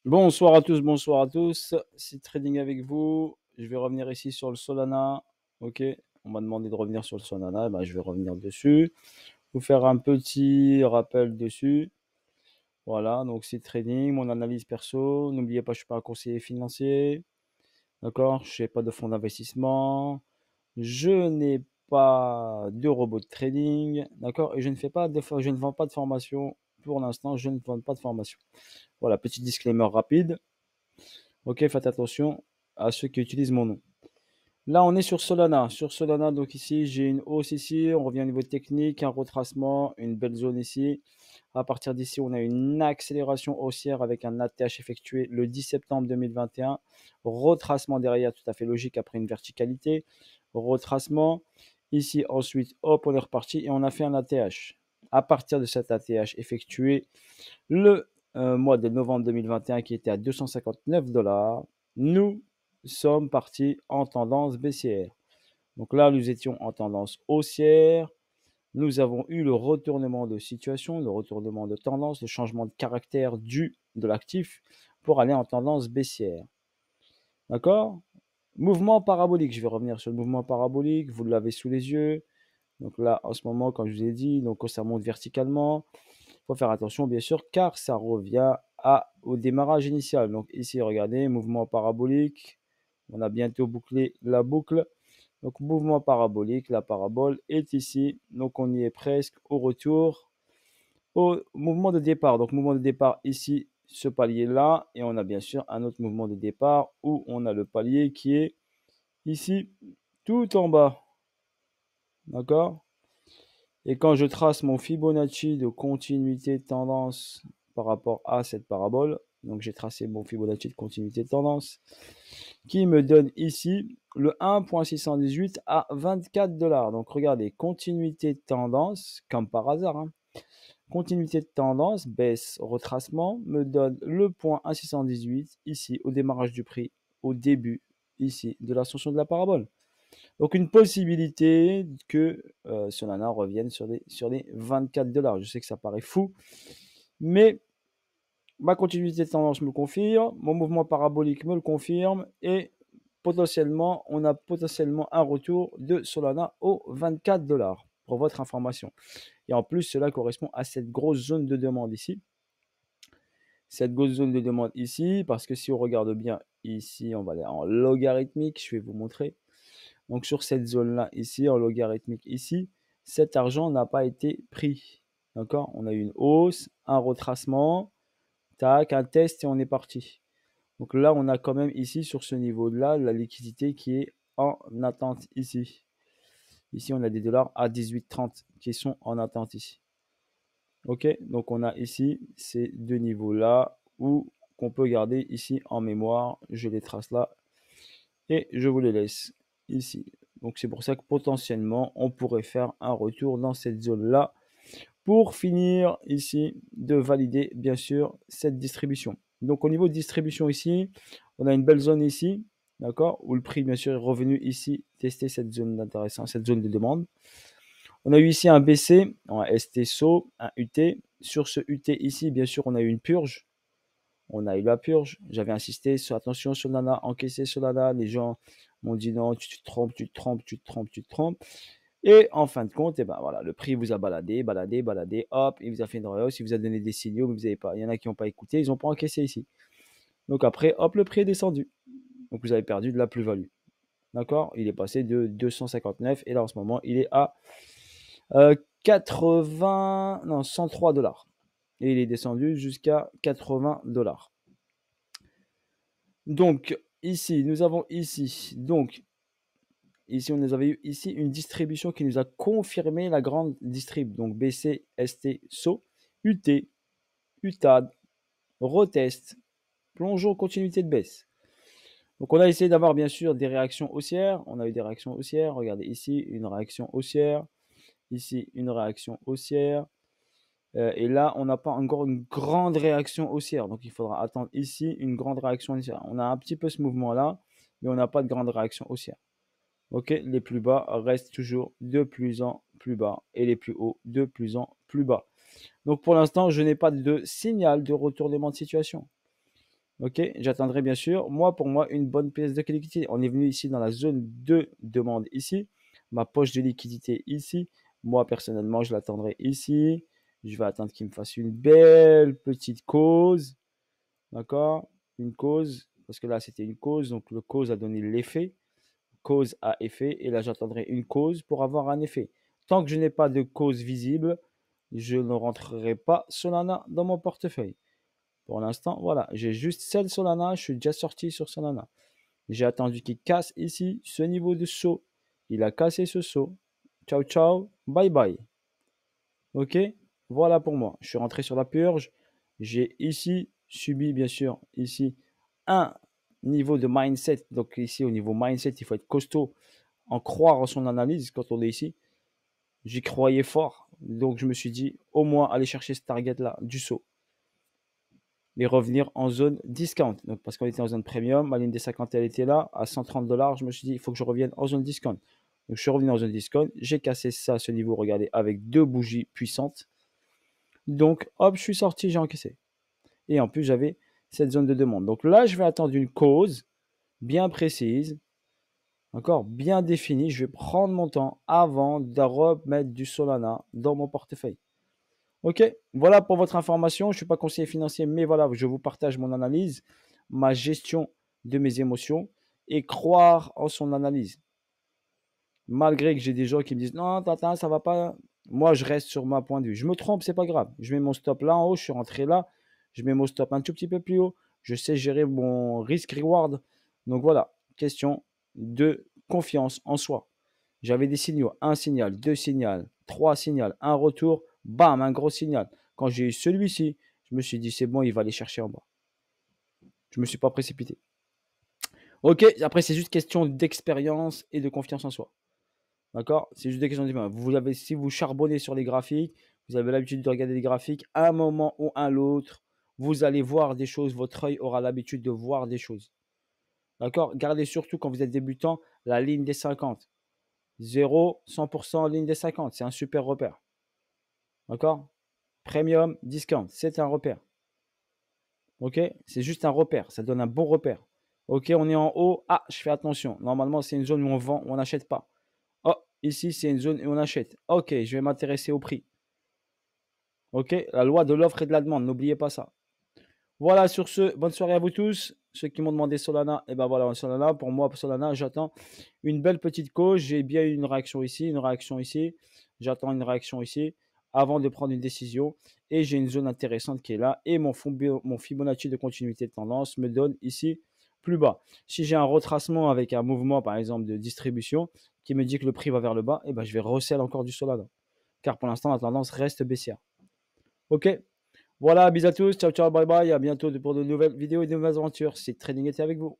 Bonsoir à tous. C'est Trading avec vous. Je vais revenir ici sur le Solana. Ok, on m'a demandé de revenir sur le Solana. Ben, je vais revenir dessus. Vous faire un petit rappel dessus. Voilà, donc c'est Trading, mon analyse perso. N'oubliez pas, je ne suis pas un conseiller financier. D'accord, je ne fais pas de fonds d'investissement. Je n'ai pas de robot de trading. D'accord, et je ne vends pas de formation. Pour l'instant, je ne vends pas de formation. Voilà, petit disclaimer rapide. Ok, faites attention à ceux qui utilisent mon nom. Là, on est sur Solana. Sur Solana, donc ici, j'ai une hausse ici. On revient au niveau technique, un retracement, une belle zone ici. À partir d'ici, on a une accélération haussière avec un ATH effectué le 10 septembre 2021. Retracement derrière, tout à fait logique après une verticalité. Retracement. Ici, ensuite, hop, on est reparti et on a fait un ATH. À partir de cet ATH effectué le mois de novembre 2021 qui était à 259 $, nous sommes partis en tendance baissière. Donc là, nous étions en tendance haussière. Nous avons eu le retournement de situation, le retournement de tendance, le changement de caractère de l'actif pour aller en tendance baissière. D'accord? Mouvement parabolique. Je vais revenir sur le mouvement parabolique. Vous l'avez sous les yeux. Donc là, en ce moment, comme je vous ai dit, donc quand ça monte verticalement, il faut faire attention, bien sûr, car ça revient au démarrage initial. Donc ici, regardez, mouvement parabolique. On a bientôt bouclé la boucle. Donc mouvement parabolique, la parabole est ici. Donc on y est presque au retour au mouvement de départ. Donc mouvement de départ ici, ce palier-là. Et on a bien sûr un autre mouvement de départ où on a le palier qui est ici, tout en bas. D'accord? Et quand je trace mon Fibonacci de continuité de tendance par rapport à cette parabole, donc j'ai tracé mon Fibonacci de continuité de tendance, qui me donne ici le 1.618 à 24 $. Donc regardez, continuité de tendance, comme par hasard, hein. Continuité de tendance, baisse, retracement, me donne le point 1.618 ici au démarrage du prix, au début ici de l'ascension de la parabole. Donc une possibilité que Solana revienne sur les 24 $. Je sais que ça paraît fou, mais ma continuité de tendance me confirme, mon mouvement parabolique me le confirme, et potentiellement, on a potentiellement un retour de Solana aux 24 $, pour votre information. Et en plus, cela correspond à cette grosse zone de demande ici. Cette grosse zone de demande ici, parce que si on regarde bien ici, on va aller en logarithmique, je vais vous montrer. Donc sur cette zone-là ici, en logarithmique ici, cet argent n'a pas été pris. D'accord? On a eu une hausse, un retracement, tac, un test et on est parti. Donc là, on a quand même ici, sur ce niveau-là, la liquidité qui est en attente ici. Ici, on a des dollars à 18,30 qui sont en attente ici. Ok? Donc on a ici ces deux niveaux-là où qu'on peut garder ici en mémoire. Je les trace là et je vous les laisse ici. Donc c'est pour ça que potentiellement on pourrait faire un retour dans cette zone-là pour finir ici de valider bien sûr cette distribution. Donc au niveau de distribution ici, on a une belle zone ici, d'accord, où le prix bien sûr est revenu ici tester cette zone d'intéressant, cette zone de demande. On a eu ici un BC, un STSO, un UT. Sur ce UT ici, bien sûr, on a eu une purge. On a eu la purge. J'avais insisté sur attention Solana, encaissé Solana. Les gens m'ont dit non, tu te trompes, tu te trompes, tu te trompes, tu te trompes. Et en fin de compte, eh ben voilà, le prix vous a baladé, baladé, baladé, hop, il vous a fait une rehausse, il vous a donné des signaux, mais vous avez pas. Il y en a qui n'ont pas écouté, ils n'ont pas encaissé ici. Donc après, hop, le prix est descendu. Donc vous avez perdu de la plus-value. D'accord? Il est passé de 259 et là en ce moment, il est à 80, non, 103 $. Et il est descendu jusqu'à 80 $. Donc ici, nous avons ici, donc ici, on avait eu ici une distribution qui nous a confirmé la grande distrib. Donc BC, ST, SO, UT, UTAD, retest, plongeon, continuité de baisse. Donc on a essayé d'avoir bien sûr des réactions haussières. On a eu des réactions haussières. Regardez ici, une réaction haussière. Ici, une réaction haussière. Et là, on n'a pas encore une grande réaction haussière. Donc il faudra attendre ici une grande réaction haussière. On a un petit peu ce mouvement-là, mais on n'a pas de grande réaction haussière. Ok, les plus bas restent toujours de plus en plus bas et les plus hauts de plus en plus bas. Donc pour l'instant, je n'ai pas de signal de retournement de situation. OK, j'attendrai bien sûr. Moi, pour moi, une bonne pièce de liquidité. On est venu ici dans la zone de demande ici. Ma poche de liquidité ici. Moi, personnellement, je l'attendrai ici. Je vais attendre qu'il me fasse une belle petite cause. D'accord? Une cause. Parce que là, c'était une cause. Donc, le cause a donné l'effet. Cause à effet. Et là, j'attendrai une cause pour avoir un effet. Tant que je n'ai pas de cause visible, je ne rentrerai pas Solana dans mon portefeuille. Pour l'instant, voilà, j'ai juste celle Solana, je suis déjà sorti sur Solana. J'ai attendu qu'il casse ici ce niveau de saut. Il a cassé ce saut. Ciao, ciao, bye bye. Ok, voilà pour moi. Je suis rentré sur la purge. J'ai ici subi, bien sûr, ici un niveau de mindset. Donc ici, au niveau mindset, il faut être costaud, en croire en son analyse quand on est ici. J'y croyais fort. Donc je me suis dit, au moins, aller chercher ce target-là du saut et revenir en zone discount. Donc, parce qu'on était en zone premium, ma ligne des 50, elle était là, à 130 $. Je me suis dit, il faut que je revienne en zone discount. Donc, je suis revenu en zone discount. J'ai cassé ça à ce niveau, regardez, avec 2 bougies puissantes. Donc, hop, je suis sorti, j'ai encaissé. Et en plus, j'avais cette zone de demande. Donc là, je vais attendre une cause bien précise, encore bien définie. Je vais prendre mon temps avant de remettre du Solana dans mon portefeuille. Ok, voilà pour votre information. Je ne suis pas conseiller financier, mais voilà, je vous partage mon analyse, ma gestion de mes émotions et croire en son analyse. Malgré que j'ai des gens qui me disent non, Tata, ça va pas. Moi, je reste sur ma point de vue. Je me trompe, c'est pas grave. Je mets mon stop là en haut, je suis rentré là. Je mets mon stop un tout petit peu plus haut. Je sais gérer mon risque-reward. Donc voilà, question de confiance en soi. J'avais des signaux, un signal, deux signaux, trois signaux, un retour, bam, un gros signal. Quand j'ai eu celui-ci, je me suis dit, c'est bon, il va aller chercher en bas. Je ne me suis pas précipité. Ok, après, c'est juste question d'expérience et de confiance en soi. D'accord? C'est juste des questions d'expérience. Si vous charbonnez sur les graphiques, vous avez l'habitude de regarder les graphiques, à un moment ou à l'autre, vous allez voir des choses, votre œil aura l'habitude de voir des choses. D'accord? Gardez surtout quand vous êtes débutant la ligne des 50. 0, 100% ligne des 50, c'est un super repère. D'accord? Premium, discount, c'est un repère. Ok? C'est juste un repère, ça donne un bon repère. Ok, on est en haut. Ah, je fais attention. Normalement, c'est une zone où on vend, où on n'achète pas. Oh, ici, c'est une zone où on achète. Ok, je vais m'intéresser au prix. Ok, la loi de l'offre et de la demande, n'oubliez pas ça. Voilà, sur ce, bonne soirée à vous tous. Ceux qui m'ont demandé Solana, et ben voilà, Solana, pour moi, Solana, j'attends une belle petite cause. J'ai bien eu une réaction ici, une réaction ici. J'attends une réaction ici avant de prendre une décision. Et j'ai une zone intéressante qui est là. Et mon Fibonacci de continuité de tendance me donne ici plus bas. Si j'ai un retracement avec un mouvement, par exemple, de distribution qui me dit que le prix va vers le bas, et ben je vais resell encore du Solana. Car pour l'instant, la tendance reste baissière. Ok? Voilà, bisous à tous, ciao ciao, bye bye, à bientôt pour de nouvelles vidéos et de nouvelles aventures. C'est Trading était avec vous.